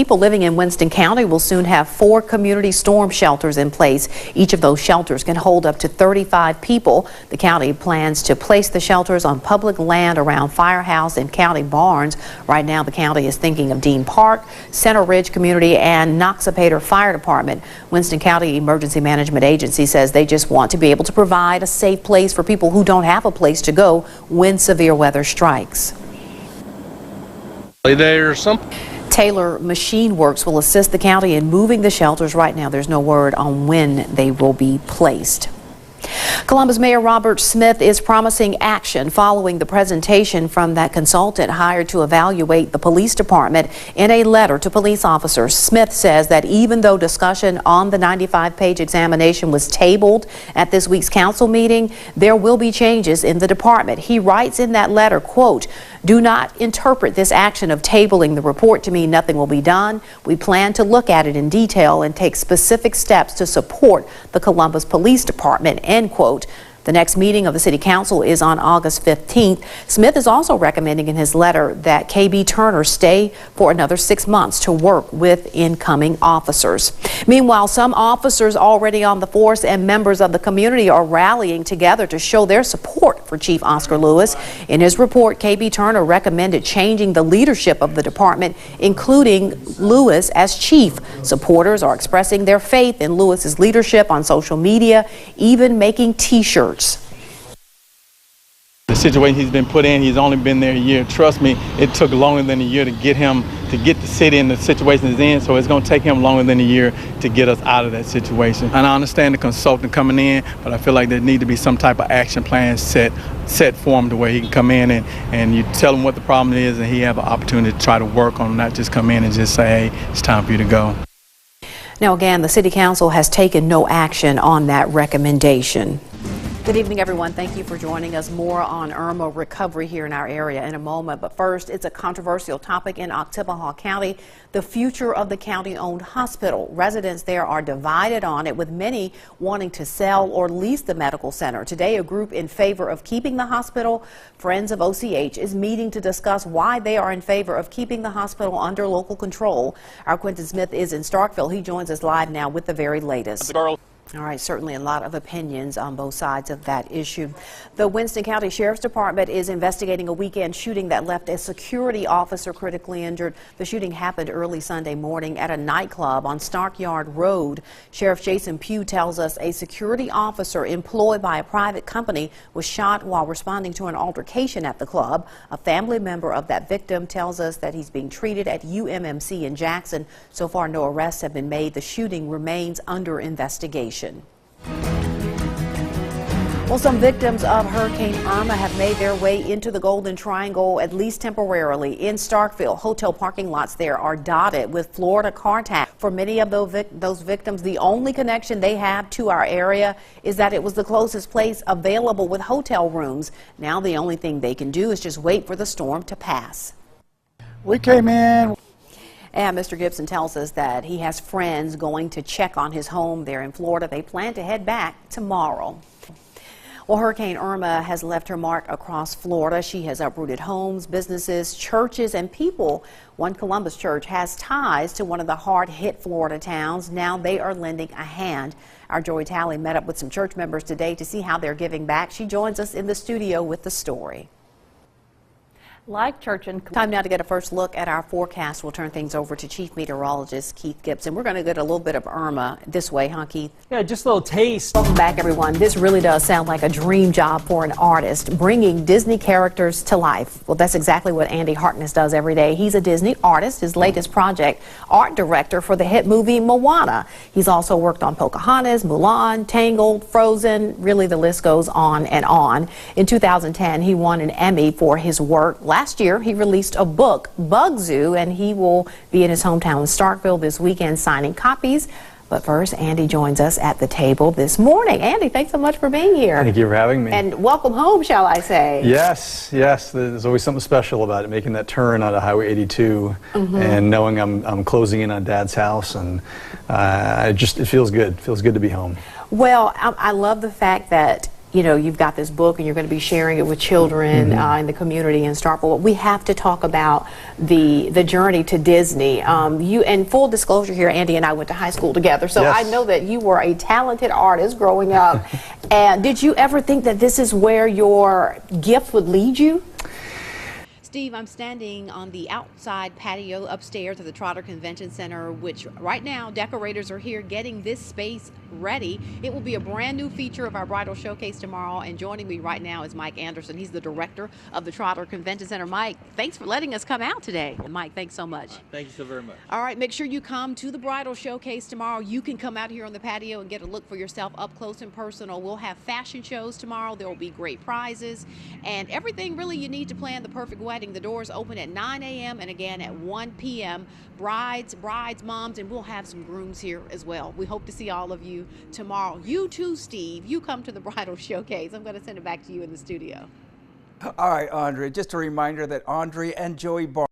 People living in Winston County will soon have 4 community storm shelters in place. Each of those shelters can hold up to 35 people. The county plans to place the shelters on public land around Firehouse and county barns. Right now, the county is thinking of Dean Park, Center Ridge Community, and Noxapater Fire Department. Winston County Emergency Management Agency says they just want to be able to provide a safe place for people who don't have a place to go when severe weather strikes. Taylor Machine Works will assist the county in moving the shelters. Right now, there's no word on when they will be placed. Columbus Mayor Robert Smith is promising action following the presentation from that consultant hired to evaluate the police department. In a letter to police officers, Smith says that even though discussion on the 95-page examination was tabled at this week's council meeting, there will be changes in the department. He writes in that letter, quote, "Do not interpret this action of tabling the report to mean nothing will be done. We plan to look at it in detail and take specific steps to support the Columbus Police Department," end quote. The next meeting of the City Council is on August 15th. Smith is also recommending in his letter that KB Turner stay for another 6 months to work with incoming officers. Meanwhile, some officers already on the force and members of the community are rallying together to show their support for Chief Oscar Lewis. In his report, KB Turner recommended changing the leadership of the department, including Lewis as chief. Supporters are expressing their faith in Lewis's leadership on social media, even making T-shirts. The situation he's been put in, he's only been there a year. Trust me, it took longer than a year to get him to get the city in the situation he's in, so it's going to take him longer than a year to get us out of that situation. And I understand the consultant coming in, but I feel like there need to be some type of action plan set for him to where he can come in and you tell him what the problem is, and he have an opportunity to try to work on it, not just come in and just say, hey, it's time for you to go. Now again, the City Council has taken no action on that recommendation. Good evening, everyone. Thank you for joining us. More on Irma recovery here in our area in a moment. But first, it's a controversial topic in Oktibbeha County, the future of the county-owned hospital. Residents there are divided on it, with many wanting to sell or lease the medical center. Today, a group in favor of keeping the hospital, Friends of OCH, is meeting to discuss why they are in favor of keeping the hospital under local control. Our Quentin Smith is in Starkville. He joins us live now with the very latest. All right, certainly a lot of opinions on both sides of that issue. The Winston County Sheriff's Department is investigating a weekend shooting that left a security officer critically injured. The shooting happened early Sunday morning at a nightclub on Starkyard Road. Sheriff Jason Pugh tells us a security officer employed by a private company was shot while responding to an altercation at the club. A family member of that victim tells us that he's being treated at UMMC in Jackson. So far, no arrests have been made. The shooting remains under investigation. Well, some victims of Hurricane Irma have made their way into the Golden Triangle, at least temporarily. In Starkville, hotel parking lots there are dotted with Florida car tax. For many of those victims, the only connection they have to our area is that it was the closest place available with hotel rooms. Now the only thing they can do is just wait for the storm to pass. We came in. And Mr. Gibson tells us that he has friends going to check on his home there in Florida. They plan to head back tomorrow. Well, Hurricane Irma has left her mark across Florida. She has uprooted homes, businesses, churches, and people. One Columbus church has ties to one of the hard-hit Florida towns. Now they are lending a hand. Our Joy Talley met up with some church members today to see how they're giving back. She joins us in the studio with the story. Like church and time now to get a first look at our forecast. We'll turn things over to Chief Meteorologist Keith Gibson. We're going to get a little bit of Irma this way, huh, Keith? Yeah, just a little taste. Welcome back, everyone. This really does sound like a dream job for an artist, bringing Disney characters to life. Well, that's exactly what Andy Harkness does every day. He's a Disney artist. His latest project, art director for the hit movie Moana. He's also worked on Pocahontas, Mulan, Tangled, Frozen. Really, the list goes on and on. In 2010, he won an Emmy for his work. Last year, he released a book, Bug Zoo, and he will be in his hometown in Starkville this weekend signing copies. But first, Andy joins us at the table this morning. Andy, thanks so much for being here. Thank you for having me. And welcome home, shall I say. Yes, there's always something special about it, making that turn out of Highway 82 and knowing I'm closing in on Dad's house, and it feels good. It feels good to be home. Well, I love the fact that you know, you've got this book and you're going to be sharing it with children in the community in Starkville. We have to talk about the journey to Disney. You, and full disclosure here, Andy and I went to high school together, so Yes. I know that you were a talented artist growing up. And did you ever think that this is where your gift would lead you? Steve, I'm standing on the outside patio upstairs at the Trotter Convention Center, which right now decorators are here getting this space ready. It will be a brand new feature of our bridal showcase tomorrow, and joining me right now is Mike Anderson. He's the director of the Trotter Convention Center. Mike, thanks for letting us come out today. And Mike, thanks so much. Thank you so very much. All right, make sure you come to the bridal showcase tomorrow. You can come out here on the patio and get a look for yourself up close and personal. We'll have fashion shows tomorrow. There will be great prizes and everything really you need to plan the perfect wedding. The doors open at 9 a.m. and again at 1 p.m. Brides, moms, and we'll have some grooms here as well. We hope to see all of you tomorrow. You too, Steve. You come to the bridal showcase. I'm going to send it back to you in the studio. All right, Aundrea, just a reminder that Aundrea and Joey Barnes